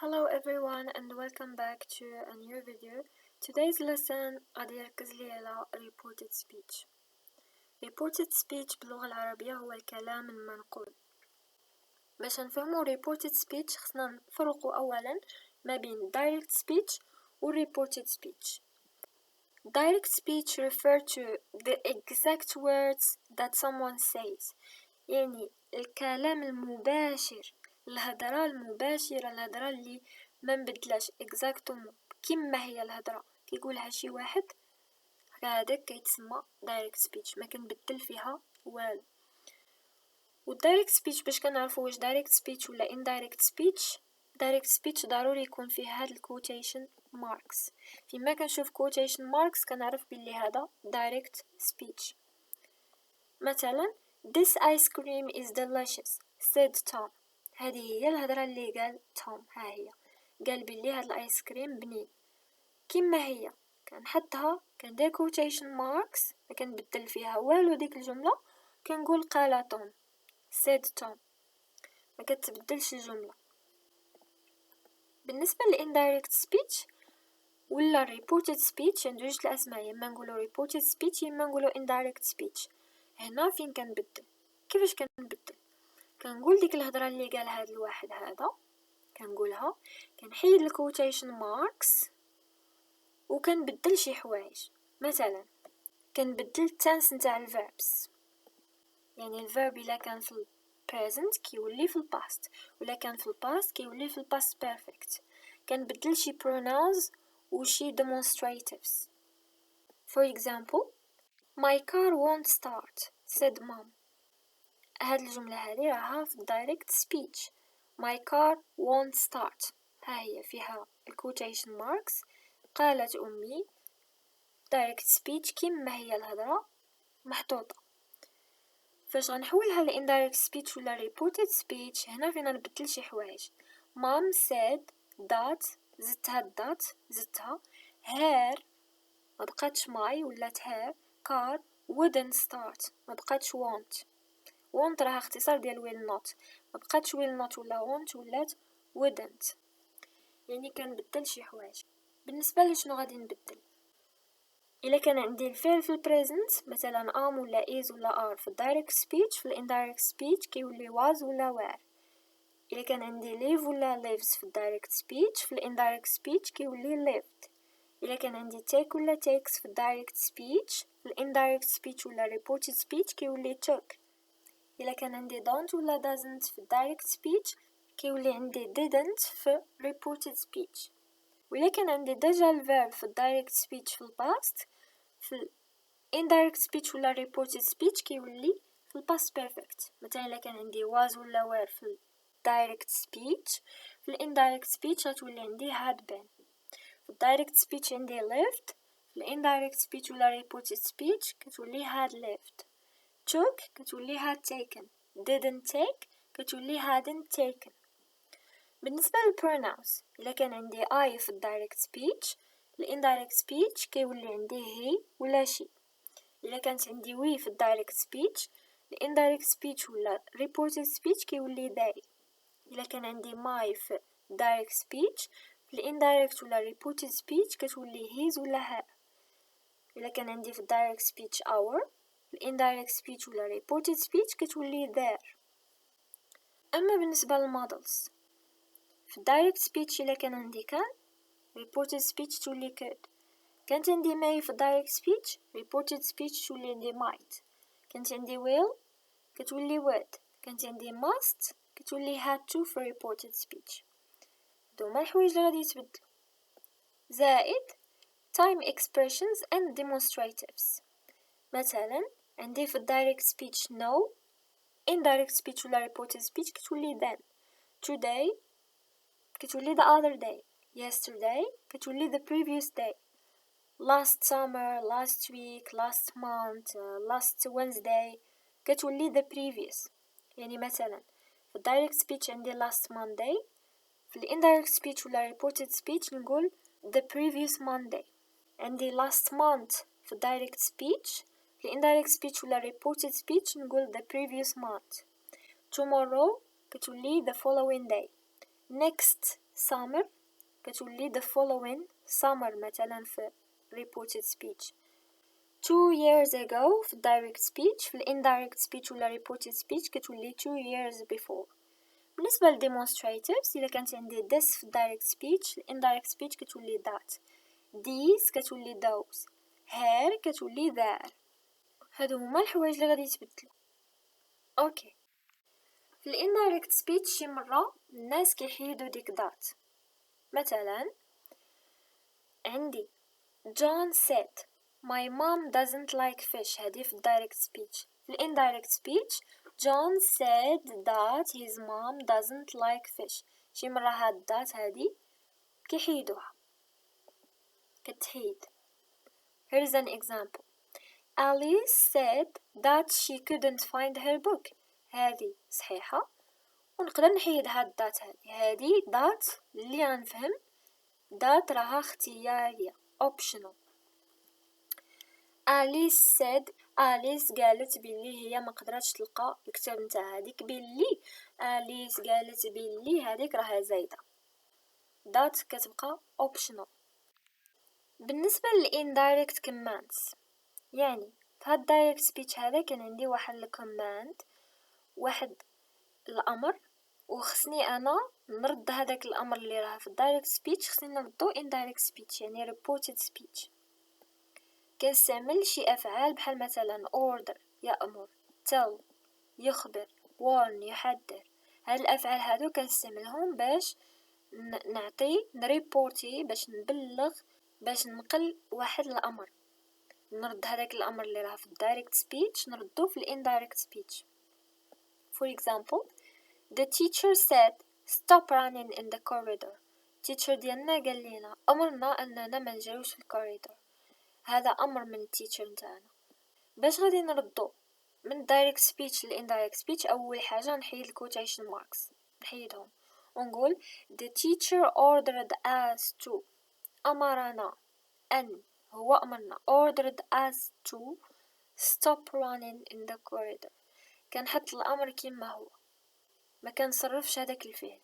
Hello everyone and welcome back to a new video. Today's lesson غادي يركز لي على reported speech. Reported speech باللغة العربية هو الكلام المنقول. باش نفهمو reported speech خصنا نفرقو أولا ما بين direct speech و reported speech. Direct speech refer to the exact words that someone says. يعني الكلام المباشر، الهضرة المباشرة، الهضرة اللي ما نبدلاش exactement كيما هي الهضرة كيقولها شي واحد، هذاك كيتسمى direct speech، ما كنبدل فيها والو. و direct speech باش كنعرفو واش direct speech ولا indirect speech. direct speech ضروري يكون فيه هاد quotation marks. فيما كنشوف quotation marks كنعرف بلي هذا direct speech. مثلا This ice cream is delicious said Tom. هذه هي الهضرة اللي قال توم. ها هي قال بلي هاد الايس كريم بنين كيما هي، كنحطها كندير quotation marks، ما كنبدل فيها والو ديك الجملة، كنقول قال توم said Tom، ما كتبدلش الجملة. بالنسبة للindirect speech ولا reported speech عندو جوج الاسماء، يا اما نقولو reported speech يا اما نقولو indirect speech. هنا فين كنبدل؟ كيفاش كنبدل؟ كنقول ديك الهضره اللي قال هذا الواحد هذا، كنقولها كنحيد الكوتيشن ماركس وكنبدل شي حوايج. مثلا كنبدل التنس نتاع الفيربس، يعني الفيرب الا كان في present كيولي في الباست، ولا كان في الباست كيولي في الباست بيرفكت. كنبدل شي pronouns وشي demonstratives. For example, my car won't start said mom. هاد الجملة هذه راها في direct speech. my car won't start، ها هي فيها quotation marks. قالت أمي direct speech كيما هي الهضرة محطوطة. فاش غنحولها ل indirect speech ولا reported speech، هنا فينا نبدل شي حوايج. mom said that، زدتها that، زدتها her، ما بقاتش my ولات her. car wouldn't start، ما بقاتش won't. won't راها اختصار ديال will not، ما بقاتش will not ولا won't ولات wouldn't. يعني كنبدل شي حوايج. بالنسبه لشنو غادي نبدل؟ الا كان عندي الفعل في البريزنت مثلا am ولا is ولا are في الدايركت سبيتش، في الاندايركت سبيتش كيولي was ولا were. الا كان عندي live ولا lives في الدايركت سبيتش، في الاندايركت سبيتش كيولي lived. الا كان عندي take ولا takes في الدايركت سبيتش، في الاندايركت سبيتش ولا reported speech كيولي took. إلا كان عندي don't ولا doesn't في direct speech كيولي عندي didn't في reported speech. وإلا كان عندي ديجا الverb في direct speech في past، في indirect speech ولا reported speech كيولي في past perfect. مثلا إلا كان عندي was ولا were في direct speech، في indirect speech غتولي عندي had been. في direct speech عندي lived، في indirect speech ولا reported speech كتولي had lived. took كتولي had taken، didn't take كتولي hadn't taken. بالنسبة للpronouns، إلا كان عندي I في الدايركت speech، الانdirect speech كيولي عندي he ولا she. إلا كانت عندي we في الدايركت speech، الانdirect speech ولا reported speech كيولي they. إلا كان عندي my في direct speech، الانdirect ولا reported speech كتولي his ولا her. إلا كان عندي في direct speech our، indirect speech ولا reported speech كتولي there. أما بالنسبة للمودلز، في direct speech إلا كان عندي كان، reported speech تولي could. كانت عندي may في direct speech، reported speech تولي عندي might. كانت عندي will كتولي would. كانت عندي must كتولي had to في reported speech. دوما الحوايج اللي غادي يتبدلو. زائد time expressions and demonstratives. مثلا عندي في direct speech no، indirect speech ولا reported speech كتولي then. today كتولي the other day. yesterday كتولي the previous day. last summer، last week، last month، last Wednesday كتولي the previous. يعني مثلا في direct speech عندي last Monday، في indirect speech ولا reported speech نقول the previous Monday. عندي last month في direct speech، في indirect speech ولا reported speech نقول the previous month. tomorrow كتولي the following day. next summer كتولي the following summer مثلا في reported speech. 2 years ago في direct speech. في indirect speech ولا reported speech كتولي 2 years before. بالنسبة ل demonstratives إذا كانت عندي this في direct speech indirect speech كتولي that. these كتولي those. here كتولي there. هادو هما الحوايج اللي غادي يتبدلوا. اوكي في indirect speech شي مرة الناس كيحيدوا ديك that. مثلا عندي John said my mom doesn't like fish. هذه في direct speech. في indirect speech John said that his mom doesn't like fish. شي مرة هاد that هذه كيحيدوها كتحيد. Here is an example. Alice said that she couldn't find her book. هذه صحيحة ونقدر نحيد هاد that هذه that اللي غنفهم that راها اختيارية optional. Alice قالت بلي هي ما قدرتش تلقى الكتاب نتاعها. هذيك بلي Alice قالت بلي هذيك راها زايدة that كتبقى optional. بالنسبة indirect commands يعني في هاد direct speech هذا كان عندي واحد الكوماند واحد الأمر وخصني أنا نرد هذاك الأمر اللي راه في direct speech خصني نردو indirect speech يعني reported speech. كنستعمل شي أفعال بحال مثلا order يأمر tell يخبر warn يحذر. هاد الأفعال هادو كنستعملهم باش نعطي نريبورتي باش نبلغ باش نقل واحد الأمر نرد هذاك الأمر اللي راه في direct speech نردو في indirect speech. For example the teacher said stop running in the corridor. teacher ديالنا قال لنا أمرنا أننا ما نجروش في الكوريدور. هذا أمر من التيتشر نتاعنا. باش غادي نردو من direct speech ل indirect speech أول حاجة نحيد quotation marks نحيدهم ونقول the teacher ordered us to أمرنا أن هو أمرنا ordered us to stop running in the corridor. كنحط الأمر كما هو ما كنصرفش هذاك الفعل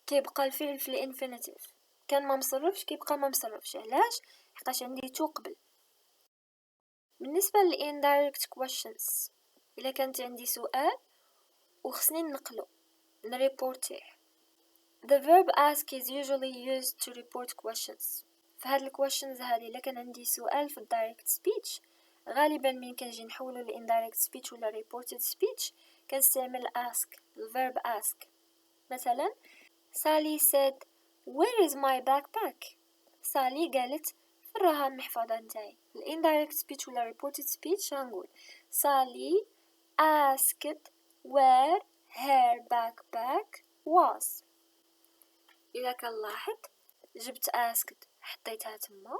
كيبقى الفعل في الانفينيتيف كان ما مصرفش كيبقى ما مصرفش. علاش؟ حيتاش عندي تو قبل. بالنسبة ل indirect questions إلا كانت عندي سؤال وخصني نقلو نريبورتيه the verb ask is usually used to report questions. فهاد الquestions هادي إلا كان عندي سؤال في direct speech غالبا من كنجي نحولو ل indirect speech ولا reported speech كنستعمل ask الverb ask. مثلا Sally said where is my backpack. سالي قالت راها المحفظة نتاعي. indirect speech ولا reported speech غنقول Sally asked where her backpack was. إذا كنلاحظ جبت asked حطيتها تما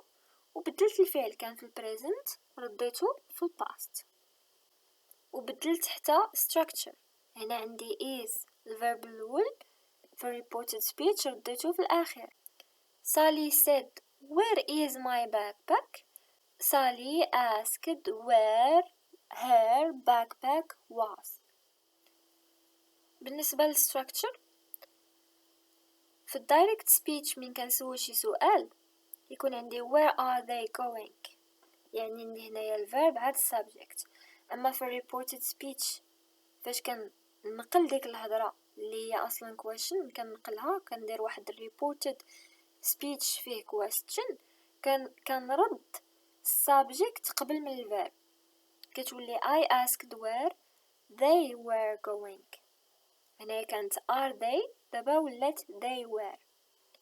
وبدلت الفعل كان في البريزنت رديته في الباست وبدلت حتى structure. هنا عندي is الverb الأول في reported speech رديته في الآخر. Sally said where is my backpack. Sally asked where her backpack was. بالنسبة للstructure في direct speech من كنسول شي سؤال يكون عندي where are they going يعني عندي هنايا الverb عاد subject. أما في reported speech فاش كنقل ديك الهضرة اللي هي أصلا question كنقلها كندير واحد reported speech فيه question كنرد subject قبل من الverb كتولي I asked where they were going. هنا كانت are they دابا ولات they were.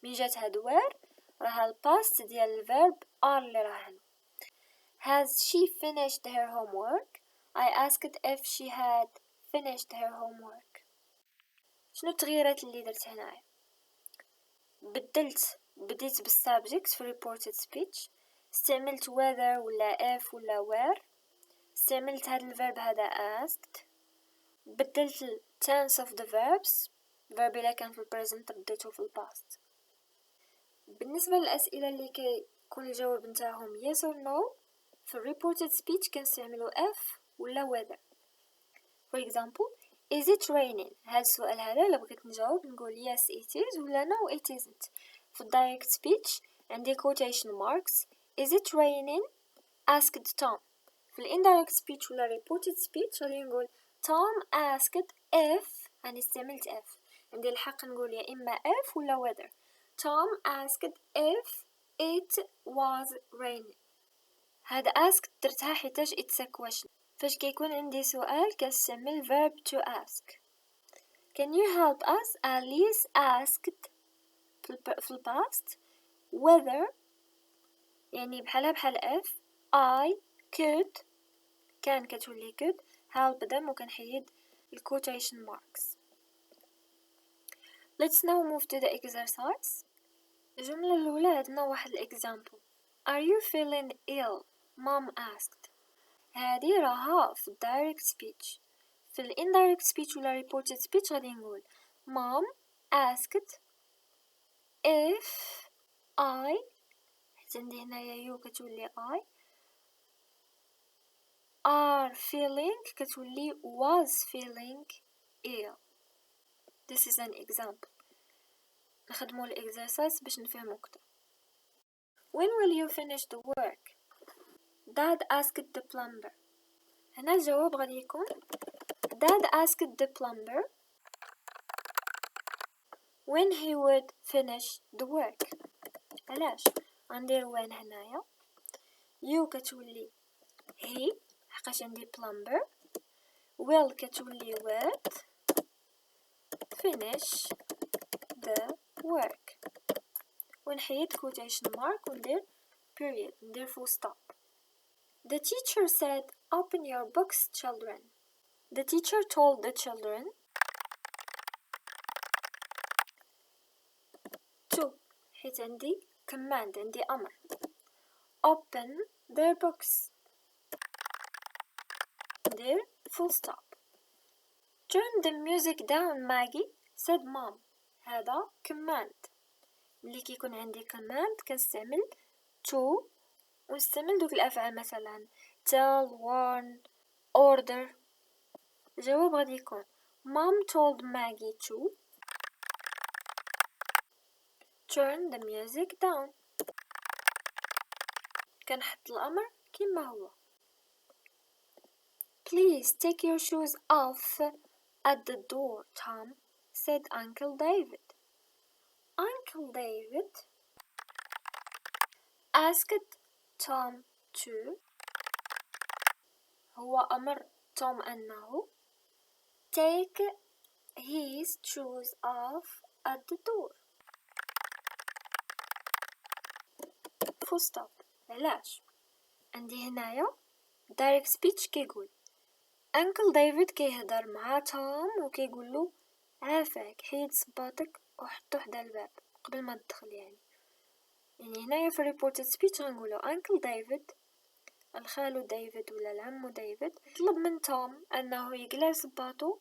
من جات هاد were راها الباست ديال الverb are اللي راه هنا. Has she finished her homework. I asked if she had finished her homework. شنو التغييرات اللي درت هنايا؟ بديت بالسابجكت في reported speech استعملت whether ولا if ولا where استعملت هذا الverb هذا asked بدلت ال tense of the verbs verb إلا كان في present رديته في past. بالنسبة للأسئلة اللي كيكون الجواب نتاعهم yes or no في reported speech كنستعملو if ولا whether. For example Is it raining؟ هذا السؤال هذا لو بغيت نجاوب نقول yes it is ولا no it isn't. في direct speech عندي quotation marks. Is it raining؟ asked Tom. في indirect speech ولا reported speech غادي نقول Tom asked if، أنا استعملت if، عندي الحق نقول يا إما if ولا whether. Tom asked if it was raining. هذا asked درتها حيتاش it's a question. فاش كيكون عندي سؤال كنستعمل verb to ask. Can you help us؟ Alice asked في past whether، يعني بحالها بحال if I could، كان كتولي could help them وكنحيد quotation marks. Let's now move to the exercise. الجملة الأولى عندنا واحد example. Are you feeling ill؟ Mom asked. هذه راها في direct speech. في indirect speech ولا reported speech غادي نقول Mom asked if I، حيت عندي هنايا you كتولي I، are feeling كتولي was feeling ill. This is an example. نخدمو الexercise باش نفهمو أكتر. When will you finish the work؟ Dad asked the plumber. هنا الجواب غادي يكون Dad asked the plumber when he would finish the work. علاش غندير when هنايا؟ you كتولي he حقاش عندي plumber، will كتولي would finish the work، ونحيد quotation mark وندير period، ندير full stop. The teacher said open your books children. The teacher told the children to، حيت عندي command، عندي أمر، open their books، ندير full stop. Turn the music down Maggie said mom. هذا command. ملي كيكون عندي command كنستعمل to ونستعمل دوك الأفعال مثلا tell warn order. الجواب غادي يكون mom told Maggie to turn the music down. كنحط الأمر كما هو. Please take your shoes off at the door Tom said Uncle David. Uncle David asked Tom to، هو أمر توم أنه take his shoes off at the door. full stop. علاش عندي هنايا direct speech كيقول Uncle David كيهدر مع توم وكيقوله عافاك حيد صباطك وحطو حدا الباب قبل ما تدخل. يعني هنايا في reported speech غنقولو Uncle David، الخالو ديفيد ولا العمو ديفيد، طلب من توم أنه يقلع صباطو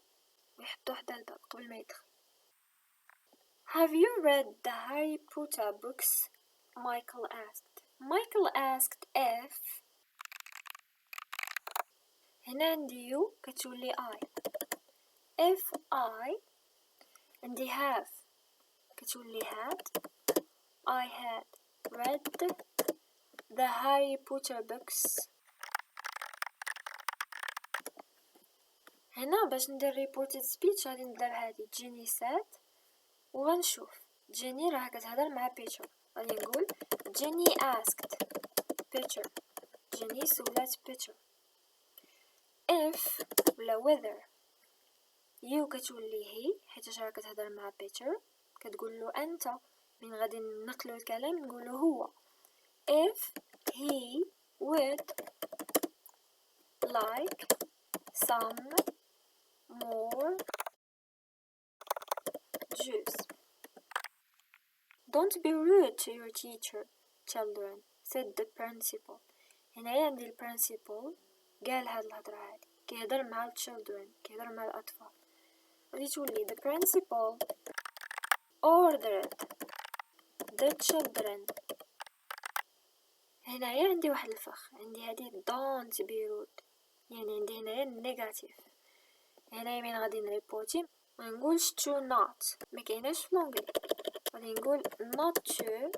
ويحطو حدا الباب قبل ما يدخل. Have you read the Harry Potter books؟ Michael asked. Michael asked if، هنا عندي you كتولي I. If I، عندي have كتولي had. I had read the Harry Potter books. هنا باش ندير reported speech غادي ندير هادي جيني said، وغنشوف جيني راه كتهضر مع بيتر. غادي نقول جيني asked بيتر، جيني سولات بيتر. if ولا whether you كتولي هي حيت راه كتهضر مع بيتر كتقول له انت. من غادي نقلو الكلام نقوله هو if he would like some more juice. Don't be rude to your teacher children said the principal. هنايا عندي البرنسيبل قال هاد الهضرة هادي كيهضر مع الchildren، كيهضر مع الأطفال. غادي تولي the principal ordered the children. هنايا عندي واحد الفخ، عندي هادي don't be rude، يعني عندي هنايا negative. هنا يمين غادي نريبوتي، ما نقولش to not، ما كايناش في لونجلي، غادي نقول not to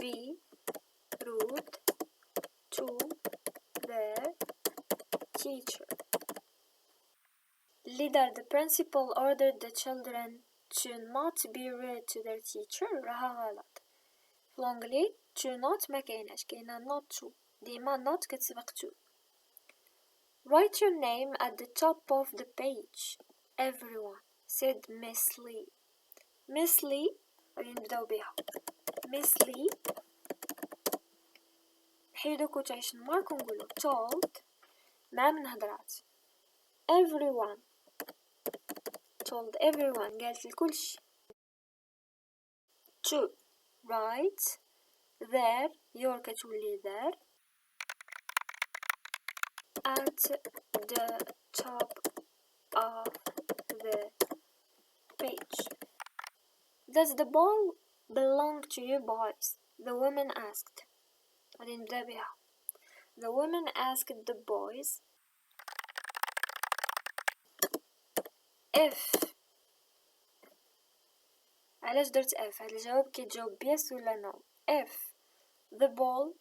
be rude to the teacher. Leader, the principal ordered the children to not be rude to their teacher. راها غلط. في لونجلي to not ما كايناش، كاينه not to، ديما not كتسبق to. Write your name at the top of the page. Everyone, said Miss Lee. Miss Lee غادي نبداو بها. Miss Lee نحيدو quotation mark ونقولو told مع من هضرات. Everyone told everyone قالت لكلشي. To write there your كتولي there at the top of the page. Does the ball belong to you boys? The woman asked. غادي نبدا بها. The woman asked the boys if. علاش درت if؟ هاد الجواب كيتجاوب yes ولا no. If the ball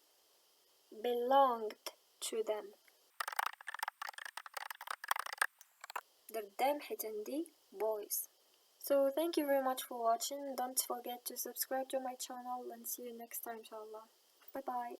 belonged to them. درت them حيت عندي boys. So thank you very much for watching. Don't forget to subscribe to my channel and see you next time inshallah. Bye bye.